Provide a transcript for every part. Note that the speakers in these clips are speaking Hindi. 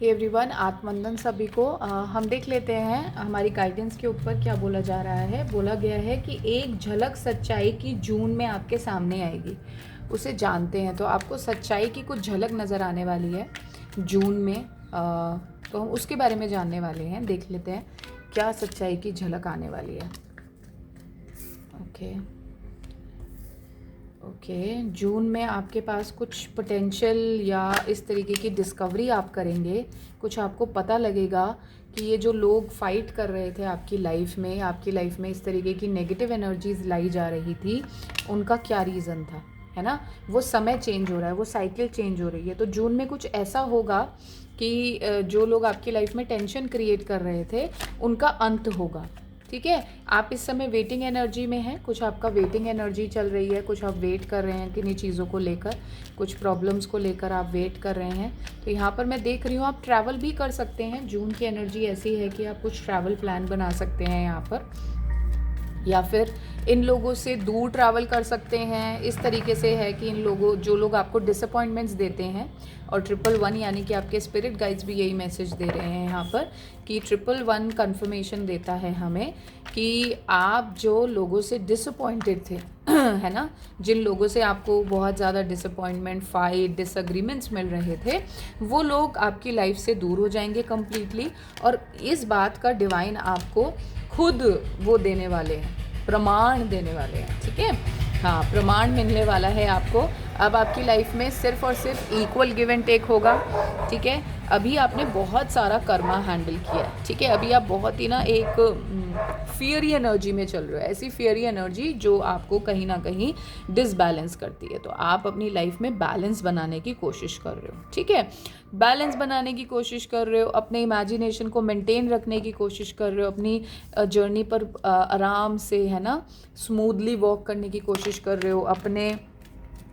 हे एवरीवन, आत्मवंदन सभी को। हम देख लेते हैं हमारी गाइडेंस के ऊपर क्या बोला जा रहा है। बोला गया है कि एक झलक सच्चाई की जून में आपके सामने आएगी, उसे जानते हैं। तो आपको सच्चाई की कुछ झलक नज़र आने वाली है जून में। तो हम उसके बारे में जानने वाले हैं। देख लेते हैं क्या सच्चाई की झलक आने वाली है। ओके, जून में आपके पास कुछ पोटेंशियल या इस तरीके की डिस्कवरी आप करेंगे। कुछ आपको पता लगेगा कि ये जो लोग फाइट कर रहे थे आपकी लाइफ में इस तरीके की नेगेटिव एनर्जीज लाई जा रही थी, उनका क्या रीज़न था, है ना। वो समय चेंज हो रहा है, वो साइकिल चेंज हो रही है। तो जून में कुछ ऐसा होगा कि जो लोग आपकी लाइफ में टेंशन क्रिएट कर रहे थे उनका अंत होगा। ठीक है, आप इस समय वेटिंग एनर्जी में हैं। कुछ आपका वेटिंग एनर्जी चल रही है, कुछ आप वेट कर रहे हैं किन्हीं चीज़ों को लेकर, कुछ प्रॉब्लम्स को लेकर आप वेट कर रहे हैं। तो यहाँ पर मैं देख रही हूँ आप ट्रैवल भी कर सकते हैं। जून की एनर्जी ऐसी है कि आप कुछ ट्रैवल प्लान बना सकते हैं यहाँ पर, या फिर इन लोगों से दूर ट्रैवल कर सकते हैं। इस तरीके से है कि जो लोग आपको डिसअपॉइंटमेंट्स देते हैं, और 111 यानी कि आपके स्पिरिट गाइड्स भी यही मैसेज दे रहे हैं यहाँ पर कि 111 कंफर्मेशन देता है हमें कि आप जो लोगों से डिसअपॉइंटेड थे है ना, जिन लोगों से आपको बहुत ज़्यादा डिसअपॉइंटमेंट, फाइट, डिसएग्रीमेंट्स मिल रहे थे, वो लोग आपकी लाइफ से दूर हो जाएंगे कम्प्लीटली। और इस बात का डिवाइन आपको खुद वो देने वाले हैं, प्रमाण देने वाले हैं। ठीक है, हाँ, प्रमाण मिलने वाला है आपको। अब आपकी लाइफ में सिर्फ और सिर्फ इक्वल गिव एंड टेक होगा। ठीक है, अभी आपने बहुत सारा कर्मा हैंडल किया है। ठीक है, अभी आप बहुत ही ना एक फियरी एनर्जी में चल रहे हो, ऐसी फियरी एनर्जी जो आपको कहीं ना कहीं डिसबैलेंस करती है। तो आप अपनी लाइफ में बैलेंस बनाने की कोशिश कर रहे हो। ठीक है, बैलेंस बनाने की कोशिश कर रहे हो, अपने इमेजिनेशन को मेंटेन रखने की कोशिश कर रहे हो, अपनी जर्नी पर आराम से, है ना, स्मूथली वॉक करने की कोशिश कर रहे हो, अपने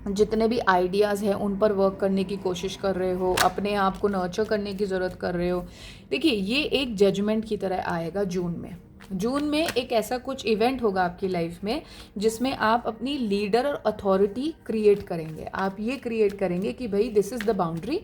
जितने भी आइडियाज़ हैं उन पर वर्क करने की कोशिश कर रहे हो, अपने आप को नर्चर करने की ज़रूरत कर रहे हो। देखिए, ये एक जजमेंट की तरह आएगा जून में एक ऐसा कुछ इवेंट होगा आपकी लाइफ में जिसमें आप अपनी लीडर और अथॉरिटी क्रिएट करेंगे। आप ये क्रिएट करेंगे कि भाई दिस इज़ द बाउंड्री,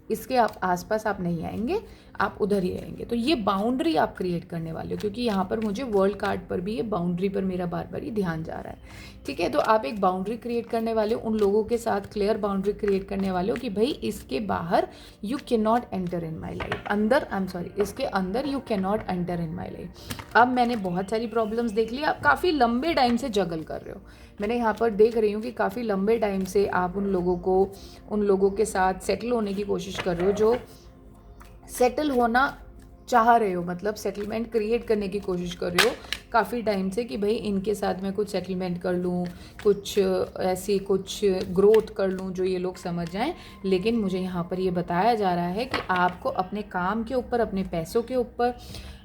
इसके आप आसपास आप नहीं आएंगे, आप उधर ही रहेंगे। तो ये बाउंड्री आप क्रिएट करने वाले हो, क्योंकि यहाँ पर मुझे वर्ल्ड कार्ड पर भी ये बाउंड्री पर मेरा बार बार ही ध्यान जा रहा है। ठीक है, तो आप एक बाउंड्री क्रिएट करने वाले हो, उन लोगों के साथ क्लियर बाउंड्री क्रिएट करने वाले हो कि भाई इसके बाहर you can not enter in my life, इसके अंदर you can not enter in my life. अब मैंने बहुत सारी प्रॉब्लम्स देख ली, आप काफ़ी लंबे टाइम से जगल कर रहे हो। मैंने यहाँ पर देख रही हूँ कि काफ़ी लंबे टाइम से आप उन लोगों के साथ सेटल होने की कोशिश कर रहे हो, जो सेटल होना चाह रहे हो, मतलब सेटलमेंट क्रिएट करने की कोशिश कर रहे हो काफ़ी टाइम से कि भाई इनके साथ मैं कुछ सेटलमेंट कर लूँ, कुछ ऐसी कुछ ग्रोथ कर लूँ जो ये लोग समझ जाएं। लेकिन मुझे यहाँ पर ये बताया जा रहा है कि आपको अपने काम के ऊपर, अपने पैसों के ऊपर,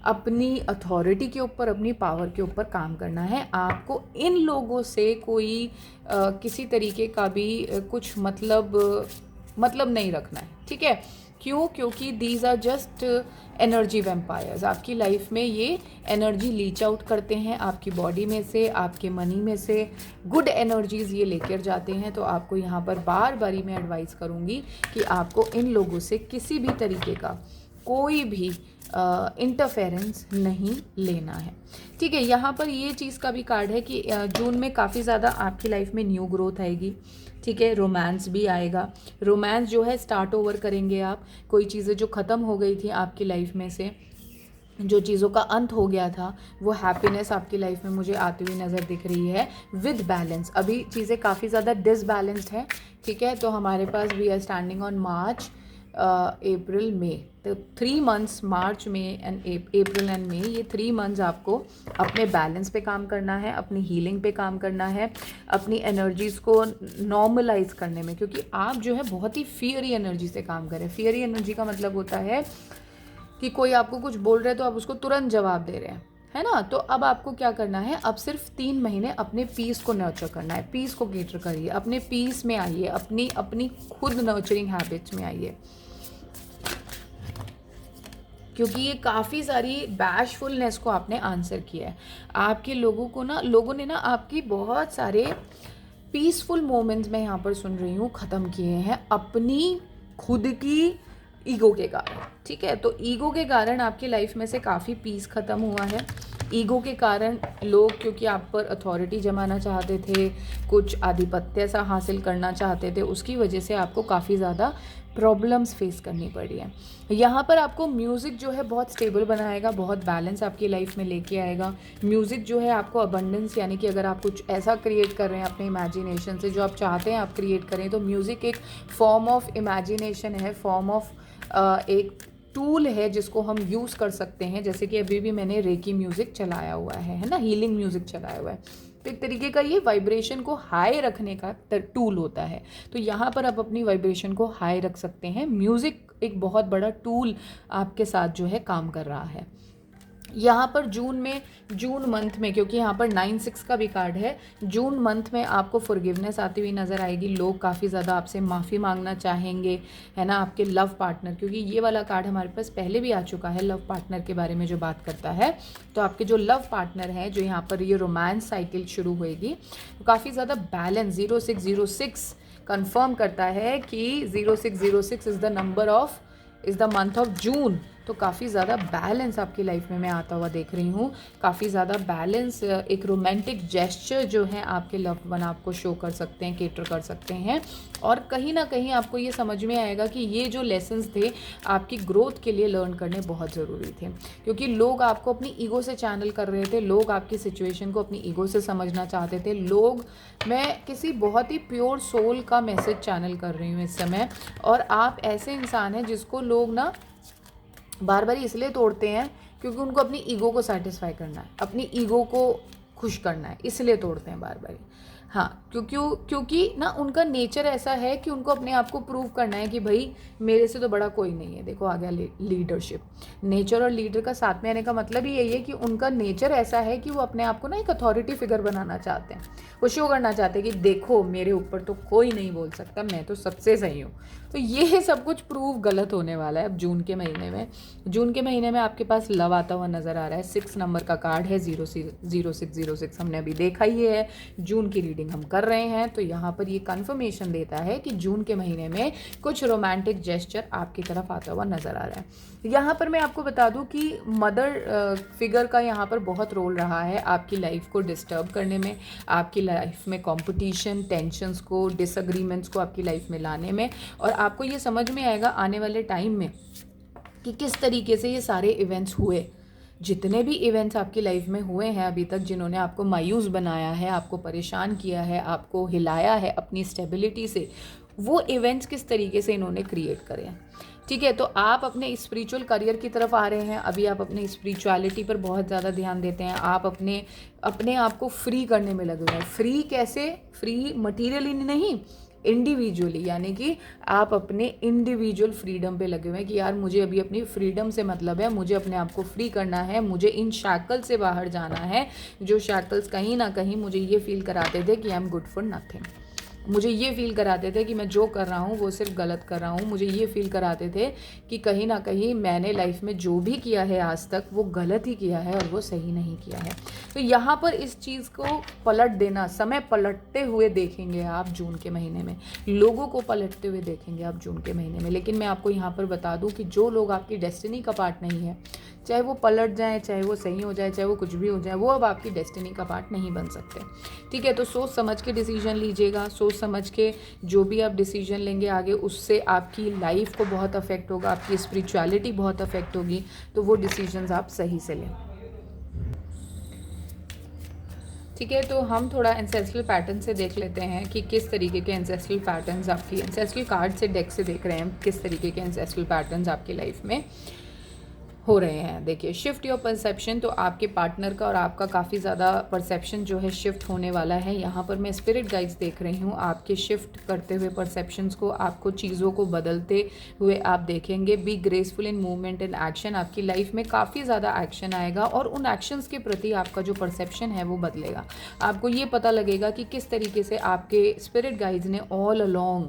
अपनी अथॉरिटी के ऊपर, अपनी पावर के ऊपर काम करना है। आपको इन लोगों से कोई किसी तरीके का भी कुछ मतलब नहीं रखना है। ठीक है, क्यों? क्योंकि these are just energy vampires. आपकी लाइफ में ये एनर्जी लीच आउट करते हैं, आपकी बॉडी में से, आपके मनी में से गुड एनर्जीज ये लेकर जाते हैं। तो आपको यहाँ पर बार बारी मैं एडवाइस करूँगी कि आपको इन लोगों से किसी भी तरीके का कोई भी इंटरफेरेंस नहीं लेना है। ठीक है, यहाँ पर ये चीज़ का भी कार्ड है कि जून में काफ़ी ज़्यादा आपकी लाइफ में न्यू ग्रोथ आएगी। ठीक है, रोमांस भी आएगा। रोमांस जो है स्टार्ट ओवर करेंगे आप। कोई चीज़ें जो ख़त्म हो गई थी आपकी लाइफ में से, जो चीज़ों का अंत हो गया था, वो हैप्पीनेस आपकी लाइफ में मुझे आती हुई नज़र दिख रही है विद बैलेंस। अभी चीज़ें काफ़ी ज़्यादा डिसबैलेंस्ड हैं। ठीक है, तो हमारे पास we are standing on March, April, May. तो 3 मंथ्स, मार्च में एंड अप्रैल एंड मई, ये 3 मंथ्स आपको अपने बैलेंस पे काम करना है, अपनी हीलिंग पे काम करना है, अपनी एनर्जीज़ को नॉर्मलाइज करने में। क्योंकि आप जो है बहुत ही फियरी एनर्जी से काम करें। फियरी एनर्जी का मतलब होता है कि कोई आपको कुछ बोल रहे है तो आप उसको तुरंत जवाब दे रहे हैं, है ना। तो अब आपको क्या करना है, अब सिर्फ 3 महीने अपने पीस को नर्चर करना है। पीस को केटर करिए, अपने पीस में आइए, अपनी खुद नर्चरिंग हैबिट्स में आइए। क्योंकि ये काफ़ी सारी बैशफुलनेस को आपने आंसर किया है। आपके लोगों ने ना आपकी बहुत सारे पीसफुल मोमेंट्स में यहाँ पर सुन रही हूँ ख़त्म किए हैं। अपनी खुद की ईगो के कारण, ठीक है। तो ईगो के कारण आपकी लाइफ में से काफ़ी पीस ख़त्म हुआ है। ईगो के कारण लोग क्योंकि आप पर अथॉरिटी जमाना चाहते थे, कुछ आधिपत्य सा हासिल करना चाहते थे, उसकी वजह से आपको काफ़ी ज़्यादा प्रॉब्लम्स फेस करनी पड़ी है। यहाँ पर आपको म्यूज़िक जो है बहुत स्टेबल बनाएगा, बहुत बैलेंस आपकी लाइफ में लेके आएगा। म्यूज़िक जो है आपको अबंडेंस, यानी कि अगर आप कुछ ऐसा क्रिएट कर रहे हैं अपने इमेजिनेशन से जो आप चाहते हैं आप क्रिएट करें, तो म्यूज़िक एक फॉर्म ऑफ इमेजिनेशन है, फॉर्म ऑफ एक टूल है जिसको हम यूज़ कर सकते हैं। जैसे कि अभी भी मैंने रेकी म्यूज़िक चलाया हुआ है ना, हीलिंग म्यूज़िक चलाया हुआ है। तो एक तरीके का ये वाइब्रेशन को हाई रखने का टूल होता है। तो यहाँ पर आप अपनी वाइब्रेशन को हाई रख सकते हैं। म्यूज़िक एक बहुत बड़ा टूल आपके साथ जो है काम कर रहा है। यहाँ पर जून मंथ में, क्योंकि यहाँ पर 9-6 का भी कार्ड है, जून मंथ में आपको फॉरगिवनेस आती हुई नज़र आएगी। लोग काफ़ी ज़्यादा आपसे माफ़ी मांगना चाहेंगे, है ना, आपके लव पार्टनर, क्योंकि ये वाला कार्ड हमारे पास पहले भी आ चुका है लव पार्टनर के बारे में जो बात करता है। तो आपके जो लव पार्टनर हैं, जो यहाँ पर ये रोमांस साइकिल शुरू होएगी, तो काफ़ी ज़्यादा बैलेंस 0606 कन्फर्म करता है कि 0606 is the month of June. तो काफ़ी ज़्यादा बैलेंस आपकी लाइफ में मैं आता हुआ देख रही हूँ। काफ़ी ज़्यादा बैलेंस, एक रोमांटिक जेस्चर जो है आपके लव्ड वन आपको शो कर सकते हैं, केटर कर सकते हैं। और कहीं ना कहीं आपको ये समझ में आएगा कि ये जो लेसन्स थे आपकी ग्रोथ के लिए लर्न करने बहुत ज़रूरी थे, क्योंकि लोग आपको अपनी ईगो से चैनल कर रहे थे, लोग आपकी सिचुएशन को अपनी ईगो से समझना चाहते थे। मैं किसी बहुत ही प्योर सोल का मैसेज चैनल कर रही हूँ इस समय, और आप ऐसे इंसान हैं जिसको लोग ना बार बार इसलिए तोड़ते हैं क्योंकि उनको अपनी ईगो को सेटिस्फाई करना है, अपनी ईगो को खुश करना है, इसलिए तोड़ते हैं बार बार। हाँ, क्योंकि ना उनका नेचर ऐसा है कि उनको अपने आप को प्रूव करना है कि भाई मेरे से तो बड़ा कोई नहीं है। देखो आ गया लीडरशिप। नेचर और लीडर का साथ में आने का मतलब ही यही है कि उनका नेचर ऐसा है कि वो अपने आप को ना एक अथॉरिटी फिगर बनाना चाहते हैं, वो शो करना चाहते हैं कि देखो मेरे ऊपर तो कोई नहीं बोल सकता, मैं तो सबसे सही हूँ। तो ये सब कुछ प्रूव गलत होने वाला है अब जून के महीने में आपके पास लव आता हुआ नज़र आ रहा है। 6 नंबर का कार्ड है, 0606 हमने अभी देखा ही है। जून की रीडिंग हम कर रहे हैं, तो यहाँ पर ये कंफर्मेशन देता है कि जून के महीने में कुछ रोमांटिक जेस्चर आपकी तरफ आता हुआ नज़र आ रहा है। यहाँ पर मैं आपको बता दूँ कि मदर फिगर का यहाँ पर बहुत रोल रहा है आपकी लाइफ को डिस्टर्ब करने में, आपकी लाइफ में कंपटीशन, टेंशन्स को, डिसएग्रीमेंट्स को आपकी लाइफ में लाने में। और आपको ये समझ में आएगा आने वाले टाइम में कि किस तरीके से ये सारे इवेंट्स हुए। जितने भी इवेंट्स आपकी लाइफ में हुए हैं अभी तक, जिन्होंने आपको मायूस बनाया है, आपको परेशान किया है, आपको हिलाया है अपनी स्टेबिलिटी से, वो इवेंट्स किस तरीके से इन्होंने क्रिएट करे हैं। ठीक है, तो आप अपने स्पिरिचुअल करियर की तरफ आ रहे हैं। अभी आप अपने स्पिरिचुअलिटी पर बहुत ज़्यादा ध्यान देते हैं। आप अपने आप को फ्री करने में लगे हुए हैं। फ्री कैसे? फ्री मटीरियली नहीं, इंडिविजुअली, यानी कि आप अपने इंडिविजुअल फ्रीडम पे लगे हुए हैं कि यार मुझे अभी अपनी फ्रीडम से मतलब है, मुझे अपने आप को फ्री करना है, मुझे इन शैकल से बाहर जाना है, जो शैकल्स कहीं ना कहीं मुझे ये फील कराते थे कि I am good for nothing. मुझे ये फील कराते थे कि मैं जो कर रहा हूँ वो सिर्फ गलत कर रहा हूँ। मुझे ये फील कराते थे कि कहीं ना कहीं मैंने लाइफ में जो भी किया है आज तक वो गलत ही किया है और वो सही नहीं किया है। तो यहाँ पर इस चीज़ को पलट देना, समय पलटते हुए देखेंगे आप जून के महीने में, लोगों को पलटते हुए देखेंगे आप जून के महीने में। लेकिन मैं आपको यहाँ पर बता दूँ कि जो लोग आपकी डेस्टिनी का पार्ट नहीं है, चाहे वो पलट जाए, चाहे वो सही हो जाए, चाहे वो कुछ भी हो जाए, वो अब आपकी डेस्टिनी का पार्ट नहीं बन सकते। ठीक है, तो सोच समझ के डिसीजन लीजिएगा। सोच समझ के जो भी आप डिसीजन लेंगे आगे, उससे आपकी लाइफ को बहुत अफेक्ट होगा, आपकी स्पिरिचुअलिटी बहुत अफेक्ट होगी। तो वो डिसीजंस आप सही से लें। ठीक है, तो हम थोड़ा एंसेस्ट्रल पैटर्न से देख लेते हैं कि किस तरीके के एंसेस्ट्रल पैटर्न्स आपकी एंसेस्ट्रल कार्ड से डेक से देख रहे हैं, किस तरीके के एंसेस्ट्रल पैटर्न्स आपकी लाइफ में हो रहे हैं। देखिए, शिफ्ट योर परसेप्शन, तो आपके पार्टनर का और आपका काफ़ी ज़्यादा परसेप्शन जो है शिफ्ट होने वाला है। यहाँ पर मैं स्पिरिट गाइड्स देख रही हूँ आपके शिफ्ट करते हुए परसेप्शंस को, आपको चीज़ों को बदलते हुए आप देखेंगे। Be graceful in movement and action, आपकी लाइफ में काफ़ी ज़्यादा एक्शन आएगा और उन एक्शंस के प्रति आपका जो परसेप्शन है वो बदलेगा। आपको ये पता लगेगा कि किस तरीके से आपके स्पिरिट गाइड्स ने ऑल अलोंग,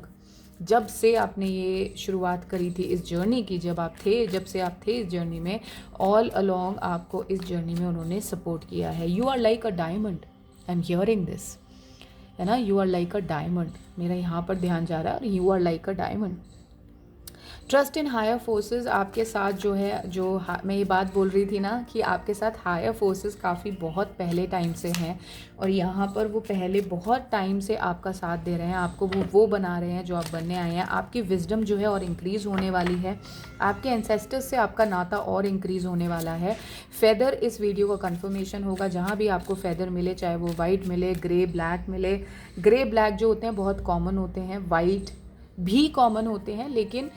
जब से आपने ये शुरुआत करी थी इस जर्नी की, जब से आप थे इस जर्नी में, ऑल अलोंग आपको इस जर्नी में उन्होंने सपोर्ट किया है। You are like a diamond, I am hearing this, है ना, you are like a diamond, मेरा यहाँ पर ध्यान जा रहा है, और you are like a diamond. Trust in higher forces आपके साथ जो है, मैं ये बात बोल रही थी ना कि आपके साथ हायर फोर्सेस काफ़ी बहुत पहले टाइम से हैं और यहाँ पर वो पहले बहुत टाइम से आपका साथ दे रहे हैं, आपको वो बना रहे हैं जो आप बनने आए हैं। आपकी विजडम जो है और इंक्रीज़ होने वाली है, आपके एंसेस्टर्स से आपका नाता और इंक्रीज़ होने वाला है। फेदर इस वीडियो का कंफर्मेशन होगा, जहाँ भी आपको फेदर मिले, चाहे वो वाइट मिले, ग्रे ब्लैक मिले। ग्रे ब्लैक जो होते हैं बहुत कॉमन होते हैं, वाइट भी कॉमन होते हैं, लेकिन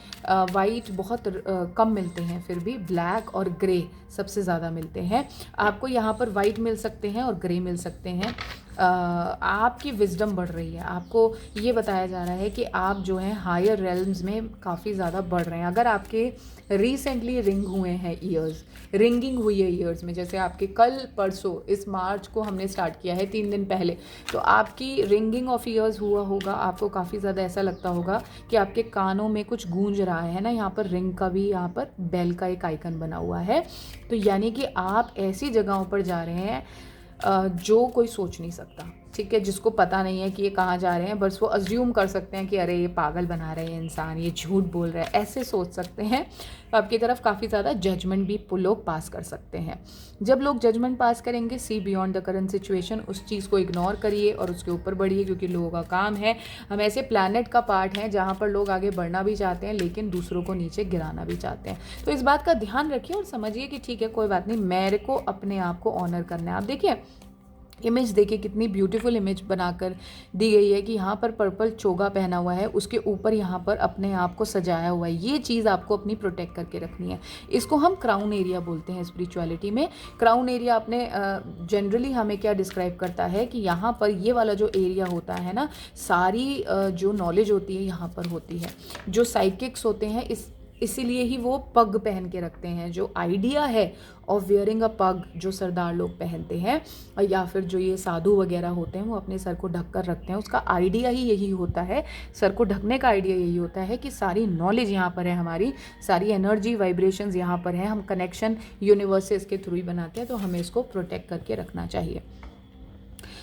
वाइट बहुत कम मिलते हैं, फिर भी ब्लैक और ग्रे सबसे ज़्यादा मिलते हैं। आपको यहाँ पर वाइट मिल सकते हैं और ग्रे मिल सकते हैं। आपकी विजडम बढ़ रही है, आपको ये बताया जा रहा है कि आप जो हैं हायर रेल्म्स में काफ़ी ज़्यादा बढ़ रहे हैं। अगर आपके रिसेंटली रिंग हुए हैं ईयर्स, रिंगिंग हुई है ईयर्स में, जैसे आपके कल परसों इस मार्च को हमने स्टार्ट किया है 3 दिन पहले, तो आपकी रिंगिंग ऑफ ईयर्स हुआ होगा, आपको काफ़ी ज़्यादा ऐसा लगता होगा कि आपके कानों में कुछ गूंज रहा है ना। यहाँ पर रिंग का भी, यहाँ पर बेल का एक आइकन बना हुआ है, तो यानी कि आप ऐसी जगहों पर जा रहे हैं जो कोई सोच नहीं सकता, ठीक है। जिसको पता नहीं है कि ये कहाँ जा रहे हैं, बस वो अज्यूम कर सकते हैं कि अरे ये पागल बना रहे हैं इंसान, ये झूठ बोल रहा है, ऐसे सोच सकते हैं। तो आपकी तरफ काफ़ी ज़्यादा जजमेंट भी लोग पास कर सकते हैं। जब लोग जजमेंट पास करेंगे, see beyond the current situation, उस चीज़ को इग्नोर करिए और उसके ऊपर बढ़िए, क्योंकि लोगों का काम है, हम ऐसे प्लैनेट का पार्ट हैं जहाँ पर लोग आगे बढ़ना भी चाहते हैं लेकिन दूसरों को नीचे गिराना भी चाहते हैं। तो इस बात का ध्यान रखिए और समझिए कि ठीक है, कोई बात नहीं, मेरे को अपने आप को ऑनर करना है। आप देखिए इमेज, देखिए कितनी ब्यूटीफुल इमेज बनाकर दी गई है कि यहाँ पर पर्पल चोगा पहना हुआ है, उसके ऊपर यहाँ पर अपने आप को सजाया हुआ है। ये चीज़ आपको अपनी प्रोटेक्ट करके रखनी है। इसको हम क्राउन एरिया बोलते हैं स्पिरिचुअलिटी में। क्राउन एरिया अपने जनरली हमें क्या डिस्क्राइब करता है कि यहाँ पर ये वाला जो एरिया होता है ना, सारी जो नॉलेज होती है यहाँ पर होती है। जो साइकिक्स होते हैं इसीलिए ही वो पग पहन के रखते हैं। जो आइडिया है ऑफ वेयरिंग अ पग, जो सरदार लोग पहनते हैं या फिर जो ये साधु वगैरह होते हैं, वो अपने सर को ढक कर रखते हैं, उसका आइडिया ही यही होता है। सर को ढकने का आइडिया यही होता है कि सारी नॉलेज यहाँ पर है, हमारी सारी एनर्जी वाइब्रेशंस यहाँ पर है, हम कनेक्शन यूनिवर्स से इसके थ्रू ही बनाते हैं, तो हमें इसको प्रोटेक्ट करके रखना चाहिए।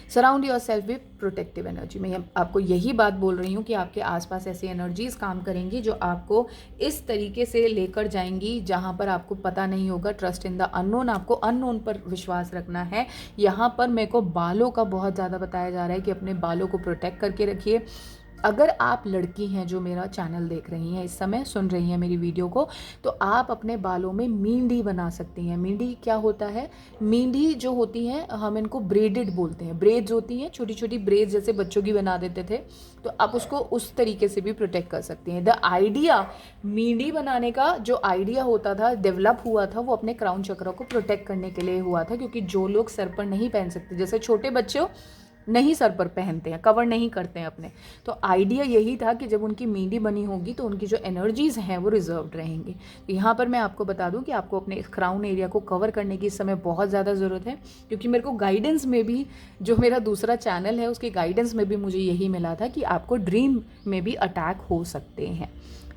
Surround your self with protective energy. मैं आपको यही बात बोल रही हूँ कि आपके आसपास ऐसी एनर्जीज काम करेंगी जो आपको इस तरीके से लेकर जाएंगी जहाँ पर आपको पता नहीं होगा। ट्रस्ट इन द अननोन, आपको अननोन पर विश्वास रखना है। यहाँ पर मेरे को बालों का बहुत ज़्यादा बताया जा रहा है कि अपने बालों को प्रोटेक्ट करके रखिए। अगर आप लड़की हैं जो मेरा चैनल देख रही हैं, इस समय सुन रही हैं मेरी वीडियो को, तो आप अपने बालों में मींडी बना सकती हैं। मींडी क्या होता है? मींडी जो होती हैं, हम इनको ब्रेडेड बोलते हैं। ब्रेड्स होती हैं, छोटी छोटी ब्रेड्स जैसे बच्चों की बना देते थे, तो आप उसको उस तरीके से भी प्रोटेक्ट कर सकती हैं। द आइडिया, मींडी बनाने का जो आइडिया होता था, डेवलप हुआ था, वो अपने क्राउन चक्र को प्रोटेक्ट करने के लिए हुआ था। क्योंकि जो लोग सर पर नहीं पहन सकते, जैसे छोटे बच्चे नहीं सर पर पहनते हैं, कवर नहीं करते हैं अपने, तो आइडिया यही था कि जब उनकी मींडी बनी होगी तो उनकी जो एनर्जीज़ हैं वो रिजर्व्ड रहेंगी। तो यहाँ पर मैं आपको बता दूं कि आपको अपने क्राउन एरिया को कवर करने की इस समय बहुत ज़्यादा ज़रूरत है। क्योंकि मेरे को गाइडेंस में भी, जो मेरा दूसरा चैनल है उसके गाइडेंस में भी मुझे यही मिला था कि आपको ड्रीम में भी अटैक हो सकते हैं।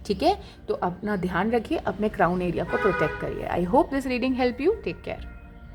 ठीक है, तो अपना ध्यान रखिए, अपने क्राउन एरिया को प्रोटेक्ट करिए। I hope this reading help you. Take care.